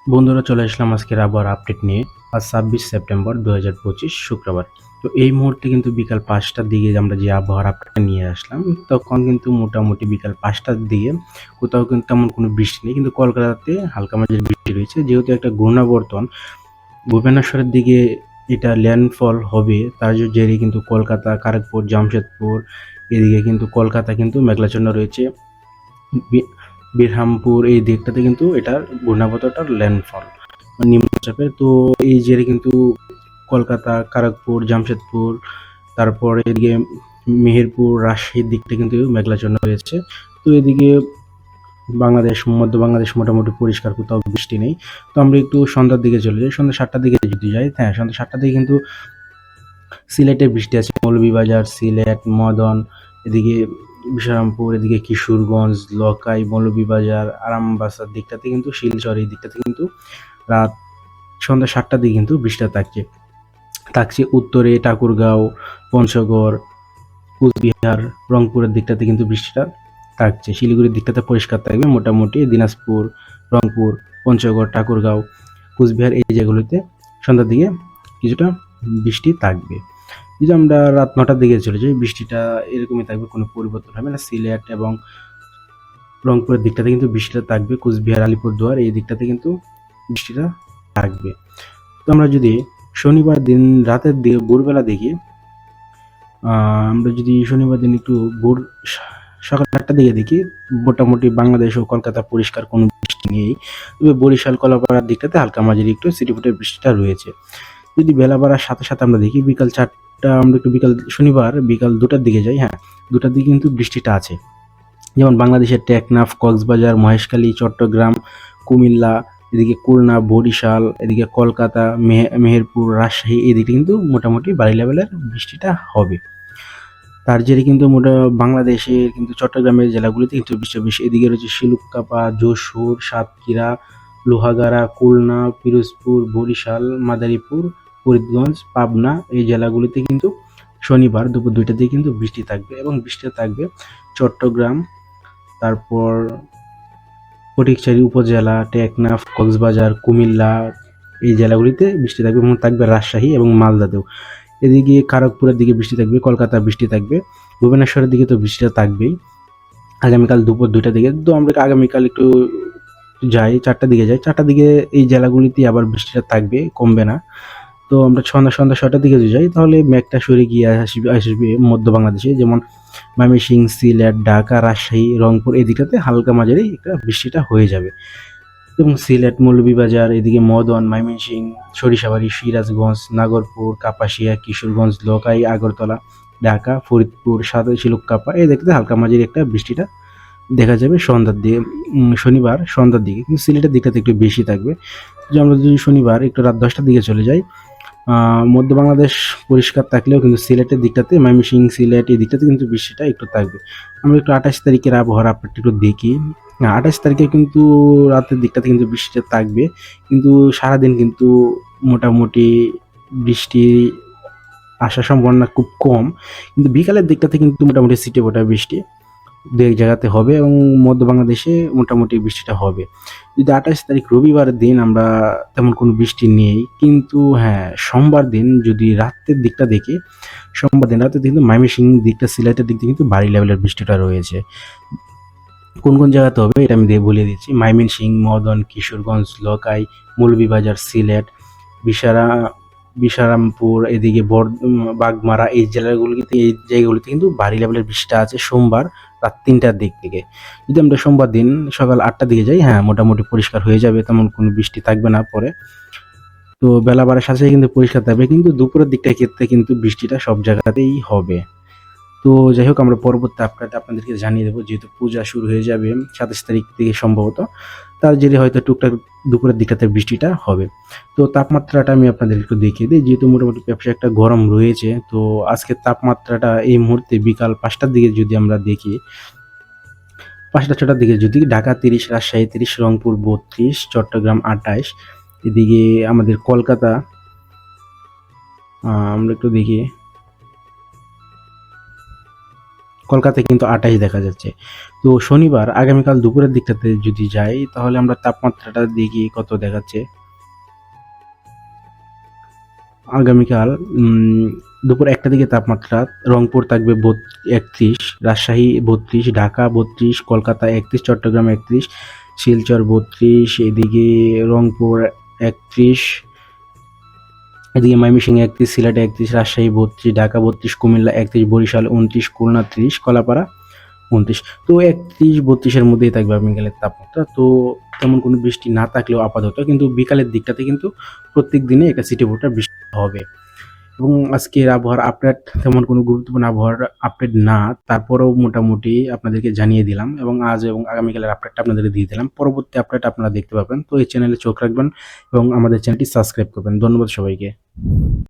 বন্ধুরা, চলে আসলাম আজকের আবহাওয়ার আপডেট নিয়ে। আজ 26 সেপ্টেম্বর 2025 শুক্রবার। তো এই মুহূর্তে কিন্তু বিকাল 5টার দিকে আমরা যে আবহাওয়ার আপডেটটা নিয়ে আসলাম, তখন কিন্তু মোটামুটি বিকাল 5টার দিকে কোথাও কিন্তু তেমন কোনো বৃষ্টি নেই, কিন্তু কলকাতাতে হালকা মাঝারি বৃষ্টি রয়েছে। যেহেতু একটা ঘূর্ণাবর্তন ভুবনেশ্বরের দিকে এটা ল্যান্ডফল হবে, তার জেরে কিন্তু কলকাতা, খড়গপুর, জামশেদপুর এদিকে কিন্তু কলকাতা কিন্তু মেঘাচ্ছন্ন রয়েছে। বিরহামপুর এই দিকটাতে কিন্তু এটার ঘূর্ণাবর্তটার ল্যান্ডফল নিম্নচাপের। তো এই জেরে কিন্তু কলকাতা, খড়গপুর, জামশেদপুর, তারপরে এদিকে মেহেরপুর, রাজশাহীর দিকটা কিন্তু মেঘাচ্ছন্ন রয়েছে। তো এদিকে মধ্য বাংলাদেশ মোটামুটি পরিষ্কার, কোথাও বৃষ্টি নেই। তো আমরা একটু সন্ধ্যার দিকে চলে যাই। সন্ধ্যা 7টার দিকে যদি যাই, হ্যাঁ, সন্ধ্যা 7টার দিকে কিন্তু সিলেটে বৃষ্টি আছে। মৌলভীবাজার, সিলেট, মদন, এদিকে বিশারামপুর, এদিকে কিশোরগঞ্জ, লকাই, মৌলভীবাজার, আরামবাসার দিকটাতে কিন্তু, শিলচর এই দিকটাতে কিন্তু রাত সন্ধ্যা 7টার দিকে কিন্তু বৃষ্টিটা থাকছে। উত্তরে ঠাকুরগাঁও, পঞ্চগড়, কুচবিহার, রংপুরের দিকটাতে কিন্তু বৃষ্টিটা থাকছে। শিলিগুড়ির দিকটাতে পরিষ্কার থাকবে মোটামুটি। দিনাজপুর, রংপুর, পঞ্চগড়, ঠাকুরগাঁও, কুচবিহার এই জায়গাগুলিতে সন্ধ্যার দিকে কিছুটা বৃষ্টি থাকবে। যদি আমরা রাত 9টার দিকে চলে যাই, বৃষ্টিটা এরকমই থাকবে, কোনো পরিবর্তন হবে না। সিলেট এবং রংপুরের দিকটাতে কিন্তু বৃষ্টিটা থাকবে। কুচবিহার, আলিপুরদুয়ার এই দিকটাতে কিন্তু বৃষ্টিটা থাকবে। তো আমরা যদি শনিবার দিন রাতের দিকে ভোরবেলা দেখি, আমরা যদি শনিবার দিন একটু সকাল 8টার দিকে দেখি, মোটামুটি বাংলাদেশ ও কলকাতা পরিষ্কার, কোনো বৃষ্টি নেই। তবে বরিশাল, কলাপাড়ার দিকটাতে হালকা মাঝারি একটু ছিটেফোঁটা বৃষ্টিটা রয়েছে। যদি বেলা বাড়ার সাথে সাথে আমরা দেখি বিকাল 4টা, আমরা একটু শনিবার বিকাল 2টার দিকে যাই, হ্যাঁ, 2টার দিকে কিন্তু বৃষ্টিটা আছে। যেমন বাংলাদেশের টেকনাফ, কক্সবাজার, মহেশখালী, চট্টগ্রাম, কুমিল্লা, এদিকে খুলনা, বরিশাল, এদিকে কলকাতা, মেহেরপুর, রাজশাহী এই দিকে কিন্তু মোটামুটি ভারী লেভেলের বৃষ্টিটা হবে। তার জেরে কিন্তু বাংলাদেশের কিন্তু চট্টগ্রামের জেলাগুলিতে কিন্তু বৃষ্টি বেশি। এদিকে রয়েছে শিলুকাপা, যশোর, সাতক্ষীরা, লোহাগাড়া, খুলনা, পিরোজপুর, বরিশাল, মাদারীপুর, ফরিদগঞ্জ, পাবনা এই জেলাগুলিতে কিন্তু শনিবার দুপুর 2টার দিকে কিন্তু বৃষ্টি থাকবে, এবং বৃষ্টিটা থাকবে চট্টগ্রাম, তারপর ফটিকছড়ি উপজেলা, টেকনাফ, কক্সবাজার, কুমিল্লা এই জেলাগুলিতে বৃষ্টি থাকবে, এবং থাকবে রাজশাহী এবং মালদাতেও। এদিকে খড়গপুরের দিকে বৃষ্টি থাকবে, কলকাতা বৃষ্টি থাকবে, ভুবনেশ্বরের দিকে তো বৃষ্টিটা থাকবেই আগামীকাল দুপুর 2টার দিকে। তো আমরা আগামীকাল একটু যাই, 4টার দিকে যাই। 4টার দিকে এই জেলাগুলিতে আবার বৃষ্টিটা থাকবে, কমবে না। তো আমরা সন্ধ্যা 6টার দিকে যদি যাই, তাহলে মেঘটা সরে গিয়ে আসবে মধ্য বাংলাদেশে, যেমন ময়মনসিংহ, সিলেট, ঢাকা, রাজশাহী, রংপুর এই দিকটাতে হালকা মাঝারি একটা বৃষ্টিটা হয়ে যাবে। এবং সিলেট, মৌলভীবাজার, এদিকে মদন, ময়মনসিংহ, সরিষাবাড়ি, সিরাজগঞ্জ, নাগরপুর, কাপাসিয়া, কিশোরগঞ্জ, লকাই, আগরতলা, ঢাকা, ফরিদপুর, শিলুকাপা এই দিকটাতে হালকা মাঝারি একটা বৃষ্টিটা দেখা যাবে সন্ধ্যার দিকে, শনিবার সন্ধ্যার দিকে। কিন্তু সিলেটের দিকটাতে একটু বেশি থাকবে। যে আমরা যদি শনিবার একটু রাত 10টার দিকে চলে যাই, মধ্য বাংলাদেশ পরিষ্কার থাকলেও কিন্তু সিলেটের দিকটাতে, ময়মনসিংহ, সিলেট এই দিকটাতে কিন্তু বৃষ্টিটা একটু থাকবে। আমরা একটু 28 তারিখের আবহাওয়ার আপডেট একটু দেখি। 28 তারিখে কিন্তু রাতের দিকটাতে কিন্তু বৃষ্টিটা থাকবে, কিন্তু সারাদিন কিন্তু মোটামুটি বৃষ্টি আসার সম্ভাবনা খুব কম। কিন্তু বিকালের দিকটাতে কিন্তু মোটামুটি ছিটেফোঁটা বৃষ্টি দু এক জায়গাতে হবে, এবং মধ্য বাংলাদেশে মোটামুটি বৃষ্টিটা হবে। যদি 28 তারিখ রবিবারের দিন আমরা তেমন কোনো বৃষ্টি নেই, কিন্তু হ্যাঁ, সোমবার দিন যদি রাতের দিকটা দেখি, সোমবার দিন রাতে কিন্তু ময়মনসিংহ দিকটা, সিলেটের দিক থেকে কিন্তু ভারী লেভেলের বৃষ্টিটা রয়েছে। কোন কোন জায়গাতে হবে এটা আমি বলে দিচ্ছি। ময়মনসিংহ, মদন, কিশোরগঞ্জ, লকাই, মৌলভীবাজার, সিলেট, বিশারা বিশারামপুর, এদিকে বাগমারা এই জায়গাগুলিতে কিন্তু ভারী লেভেলের বৃষ্টিটা আছে সোমবার রাত 3টার দিক থেকে। যদি আমরা সোমবার দিন সকাল 8টার দিকে যাই, হ্যাঁ, মোটামুটি পরিষ্কার হয়ে যাবে, তেমন কোনো বৃষ্টি থাকবে না পরে। তো বেলা বাড়ার সাথে সাথে কিন্তু পরিষ্কার থাকবে, কিন্তু দুপুরের দিকটার ক্ষেত্রে কিন্তু বৃষ্টিটা সব জায়গাতেই হবে। তো যাই হোক, আমরা পরবর্তী আপডেটে আপনাদেরকে জানিয়ে দেবো, যেহেতু পূজা শুরু হয়ে যাবে 27 তারিখ থেকে সম্ভবত, তার জেরে হয়তো টুকটাক দুপুরের দিকটাতে বৃষ্টিটা হবে। তো তাপমাত্রাটা আমি আপনাদের একটু দেখিয়ে দিই, যেহেতু মোটামুটি ব্যবসা একটা গরম রয়েছে। তো আজকের তাপমাত্রাটা এই মুহূর্তে বিকাল 5টার দিকে যদি আমরা দেখি, 5টা 6টার দিকে যদি ঢাকা 30, রাজশাহী 30, রংপুর 32, চট্টগ্রাম 28, এদিকে আমাদের কলকাতা, আমরা একটু দেখি, কলকাতায় কিন্তু ২৮ দেখা যাচ্ছে। তো শনিবার আগামীকাল দুপুরের দিকটাতে যদি যাই তাহলে আমরা তাপমাত্রাটা দেখি কত দেখাচ্ছে। আগামীকাল দুপুর ১টার দিকে তাপমাত্রা রংপুর থাকবে ৩১, রাজশাহী ৩২, ঢাকা ৩২, কলকাতা ৩১, চট্টগ্রাম ৩১, শিলচর ৩২, এদিকে রংপুর ৩১, এদিকে ময়মনসিংহ ৩১, সিলেট ৩১, রাজশাহী ৩২, ঢাকা ৩২, কুমিল্লা ৩১, বরিশাল ২৯, খুলনা ৩০, কলাপাড়া ২৯। তো ৩১-৩২ মধ্যেই থাকবে আগামীকালের তাপমাত্রা। তো তেমন কোনো বৃষ্টি না থাকলেও আপাতত কিন্তু বিকালের দিকটাতে কিন্তু প্রত্যেক দিনই একটা ছিটেফোঁটা বৃষ্টি হবে। এবং আজকের আবহাওয়ার আপডেট তেমন কোনো গুরুত্বপূর্ণ আবহাওয়ার আপডেট না, তারপরেও মোটামুটি আপনাদেরকে জানিয়ে দিলাম এবং আজ এবং আগামীকালের আপডেটটা আপনাদেরকে দিয়ে দিলাম। পরবর্তী আপডেট আপনারা দেখতে পাবেন। তো এই চ্যানেলে চোখ রাখবেন এবং আমাদের চ্যানেলটি সাবস্ক্রাইব করবেন। ধন্যবাদ সবাইকে।